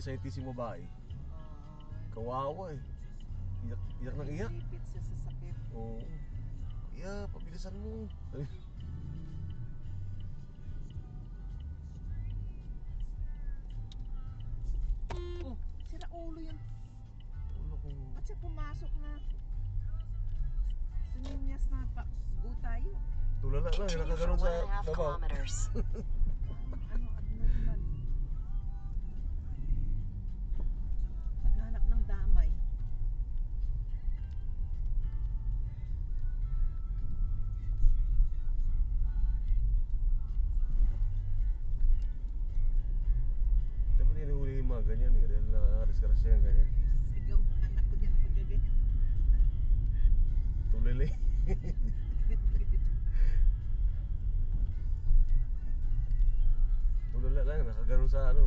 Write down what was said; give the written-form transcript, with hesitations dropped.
Ascitissimo babae. Oo. Kawawa eh. Iyak, iyak nang iyak. Ipit siya sa sakit. Oo. Kuya, pabilisan mo. Oh, sira ulo yun. Ulo ko. Ba't siya pumasok na? Sininyas na pa. Go tayo. Tulala lang, Continue for nakaganon sa 1.5 babaw. kilometers. Ano, abnormal. Naghanap ng damay. Dapat hinuhuli yung mga ganyan eh. Dahil nakakariskarasya yung ganyan. Sigaw ng anak ko niyan pag ganyan. Tulala eh. Tulala lang, nakaganon sa ano.